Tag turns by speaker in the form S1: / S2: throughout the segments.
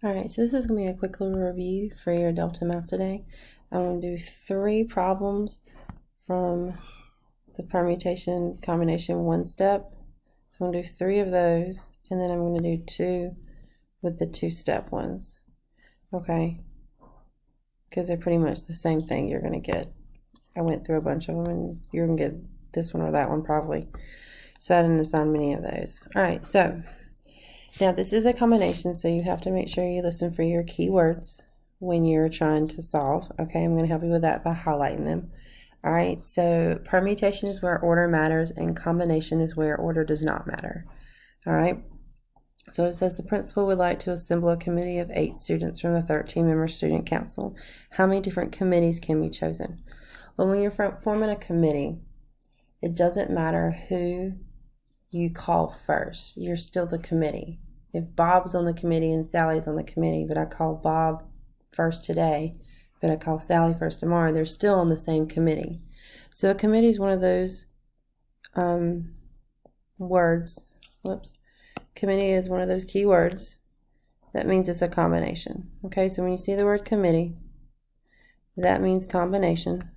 S1: Alright, so this is going to be a quick little review for your Delta Math today. I'm going to do 3 problems from the permutation combination 1 step. So I'm going to do 3 of those, and then I'm going to do 2 with the 2-step ones. Okay, because they're pretty much the same thing you're going to get. I went through a bunch of them, and you're going to get this one or that one probably. So I didn't assign many of those. Alright, so now this is a combination, so you have to make sure you listen for your keywords when you're trying to solve. Okay, I'm going to help you with that by highlighting them. Alright, so permutation is where order matters and combination is where order does not matter. Alright, so it says the principal would like to assemble a committee of 8 students from the 13-member student council. How many different committees can be chosen? Well, when you're forming a committee, it doesn't matter who you call first. You're still the committee. If Bob's on the committee and Sally's on the committee, but I call Bob first today, but I call Sally first tomorrow, they're still on the same committee. So a committee is one of those words. Whoops. Committee is one of those key words. That means it's a combination. Okay, so when you see the word committee, that means combination.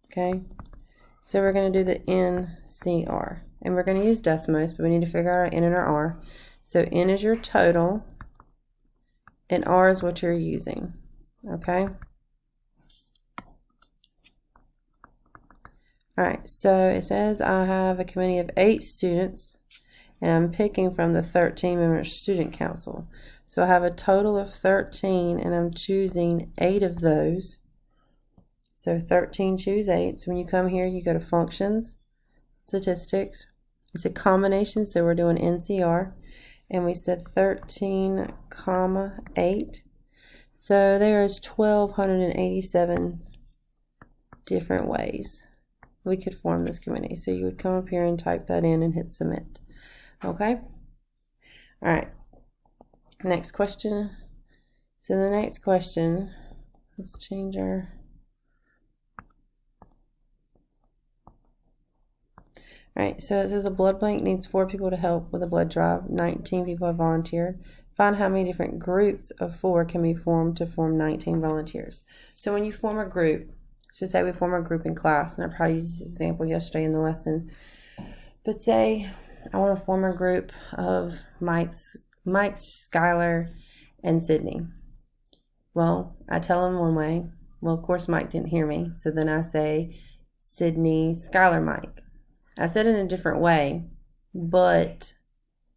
S1: Okay, so we're going to do the NCR. And we're going to use Desmos, but we need to figure out our N and our R. So N is your total, and R is what you're using. Okay? Alright, so it says I have a committee of 8 students, and I'm picking from the 13-member student council. So I have a total of 13, and I'm choosing 8 of those. So 13 choose 8. So when you come here, you go to functions, statistics. It's a combination, so we're doing NCR. And we said 13, 8. So there is 1,287 different ways we could form this committee. So you would come up here and type that in and hit submit. Okay? All right. Next question. So the next question, let's change our... Alright, so it says a blood bank needs 4 people to help with a blood drive. 19 people have volunteered. Find how many different groups of 4 can be formed to form 19 volunteers. So when you form a group, so say we form a group in class, and I probably used this example yesterday in the lesson, but say I want to form a group of Mike, Skylar, and Sydney. Well, I tell them one way. Well, of course, Mike didn't hear me, so then I say Sydney, Skylar, Mike. I said it in a different way, but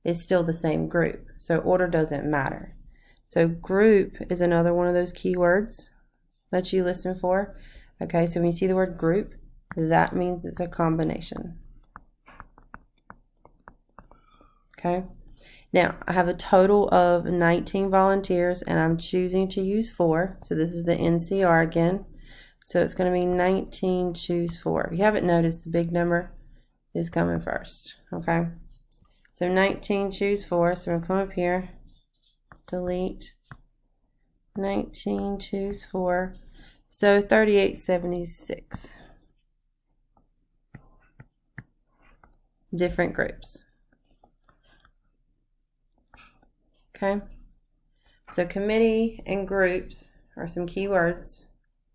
S1: it's still the same group. So order doesn't matter. So group is another one of those keywords that you listen for. Okay, so when you see the word group, that means it's a combination. Okay, now I have a total of 19 volunteers and I'm choosing to use 4. So this is the NCR again. So it's going to be 19 choose 4. If you haven't noticed, the big number is coming first. Okay, so 19 choose 4, so we're going to come up here, delete 19 choose 4, so 3876 different groups. Okay, so committee and groups are some keywords.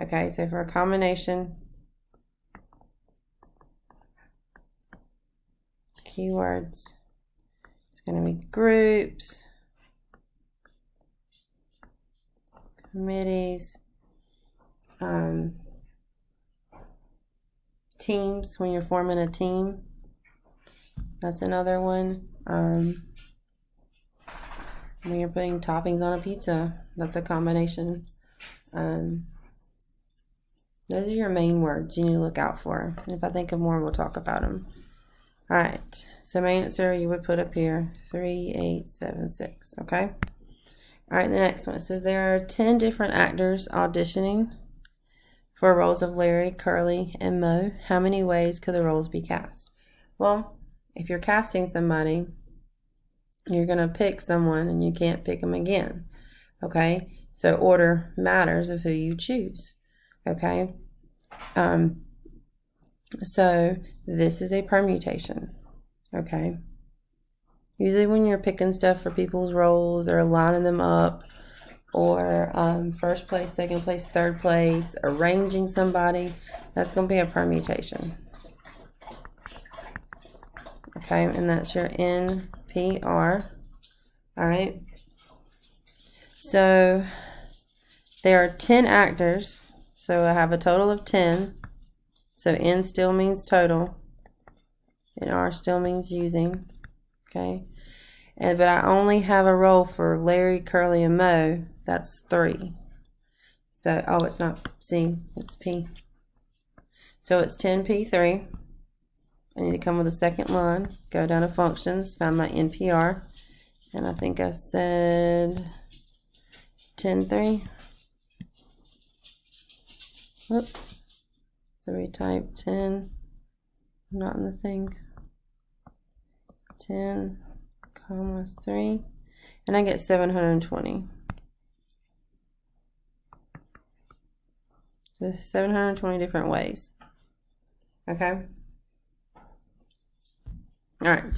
S1: Okay, so for a combination, keywords, it's going to be groups, committees, teams, when you're forming a team, that's another one. When you're putting toppings on a pizza, that's a combination. Those are your main words you need to look out for. If I think of more, we'll talk about them. Alright, so my answer you would put up here, 3876, okay? Alright, the next one, it says there are 10 different actors auditioning for roles of Larry, Curly, and Moe. How many ways could the roles be cast? Well, if you're casting somebody, you're going to pick someone and you can't pick them again, okay? So order matters of who you choose, okay? So this is a permutation, okay? Usually when you're picking stuff for people's roles or lining them up, or first place, second place, third place, arranging somebody, that's going to be a permutation. Okay, and that's your NPR. All right. So there are 10 actors, so I have a total of 10. So N still means total, and R still means using. Okay, but I only have a role for Larry, Curly, and Mo. That's 3. So, oh, it's not C, it's P. So it's 10P3. I need to come with a second line, go down to functions, find my NPR, and I think I said 10.3. Whoops. So we type 10, not in the thing, 10, comma 3, and I get 720. There's 720 different ways. Okay? Alright.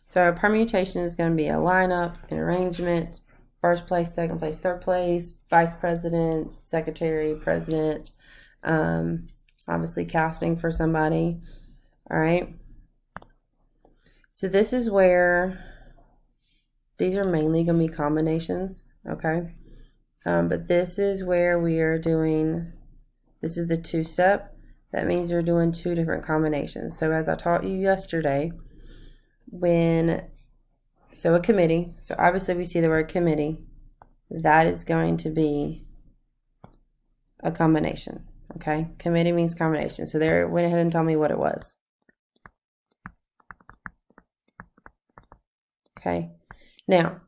S1: So a permutation is going to be a lineup, an arrangement, first place, second place, third place, vice president, secretary, president, obviously casting for somebody. Alright? So this is where these are mainly going to be combinations. Okay? But this is where we are doing, this is the 2-step. That means you're doing 2 different combinations. So as I taught you yesterday, so a committee, so obviously we see the word committee, that is going to be a combination. Okay, committee means combination. So there, went ahead and told me what it was. Okay, now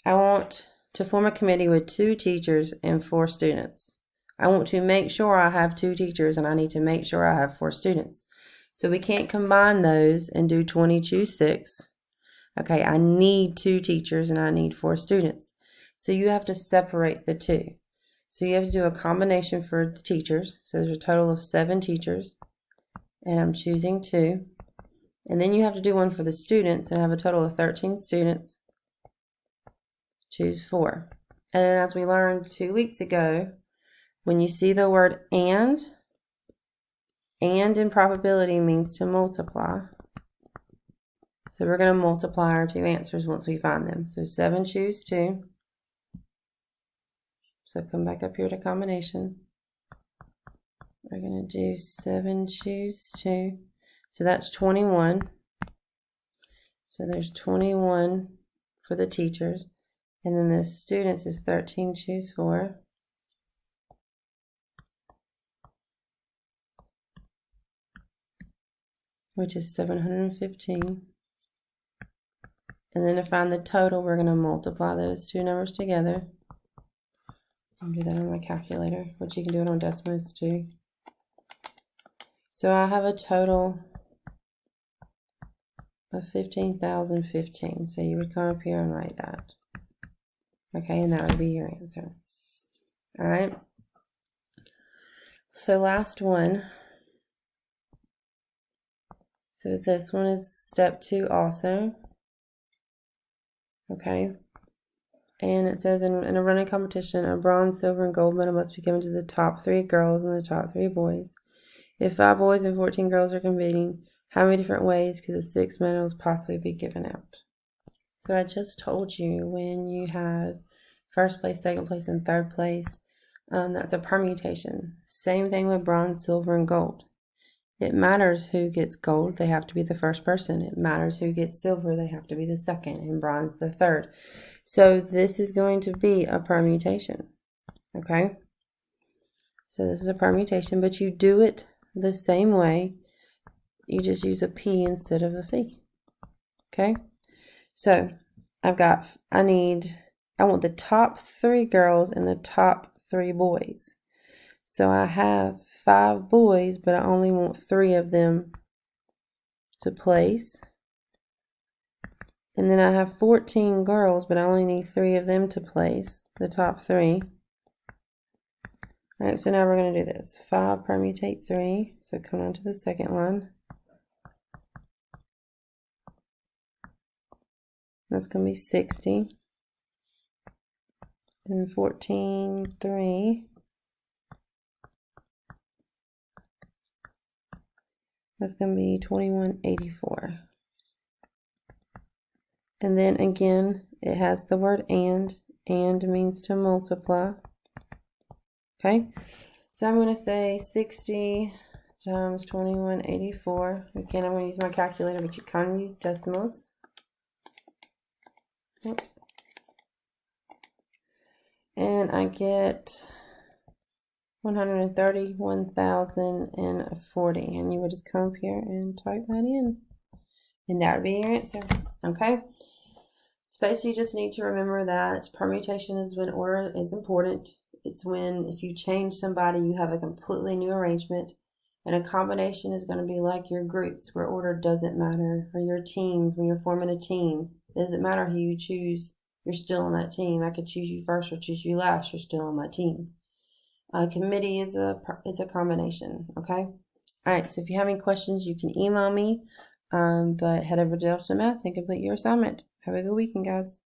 S1: I want to form a committee with 2 teachers and 4 students. I want to make sure I have 2 teachers, and I need to make sure I have 4 students. So we can't combine those and do 20 choose 6. Okay, I need 2 teachers and I need 4 students. So you have to separate the 2. So you have to do a combination for the teachers. So there's a total of 7 teachers, and I'm choosing 2. And then you have to do one for the students, and I have a total of 13 students. Choose 4. And then as we learned 2 weeks ago, when you see the word and in probability means to multiply. So we're going to multiply our 2 answers once we find them. So 7 choose 2. So come back up here to combination. We're going to do 7 choose 2. So that's 21. So there's 21 for the teachers. And then the students is 13 choose 4. Which is 715. And then to find the total, we're going to multiply those 2 numbers together. I'll do that on my calculator, which you can do it on Desmos too. So I have a total of 15,015. So you would come up here and write that. Okay, and that would be your answer. All right. So last one. So this one is step 2 also. Okay. And it says in a running competition, a bronze, silver, and gold medal must be given to the top 3 girls and the top 3 boys. If 5 boys and 14 girls are competing, how many different ways could the 6 medals possibly be given out? So I just told you when you have first place, second place, and third place, that's a permutation. Same thing with bronze, silver, and gold. It matters who gets gold, they have to be the first person. It matters who gets silver, they have to be the second, and bronze the third. So this is going to be a permutation. Okay? So this is a permutation, but you do it the same way. You just use a P instead of a C. Okay? So I want the top 3 girls and the top 3 boys. So I have 5 boys, but I only want 3 of them to place. And then I have 14 girls, but I only need 3 of them to place, the top 3. All right, so now we're going to do this. 5 permutate 3. So come on to the second line. That's going to be 60. And 14, 3. That's going to be 2184. And then again, it has the word and. And means to multiply. Okay, so I'm going to say 60 times 2184. Again, I'm going to use my calculator, but you can use decimals. Oops. And I get 131,040. And you would just come up here and type that in. And that would be your answer. Okay? So basically, you just need to remember that permutation is when order is important. It's when if you change somebody, you have a completely new arrangement. And a combination is going to be like your groups where order doesn't matter, or your teams when you're forming a team. It doesn't matter who you choose. You're still on that team. I could choose you first or choose you last. You're still on my team. A committee is a combination. Okay. All right. So if you have any questions, you can email me. But head over to Delta Math and complete your assignment. Have a good weekend, guys.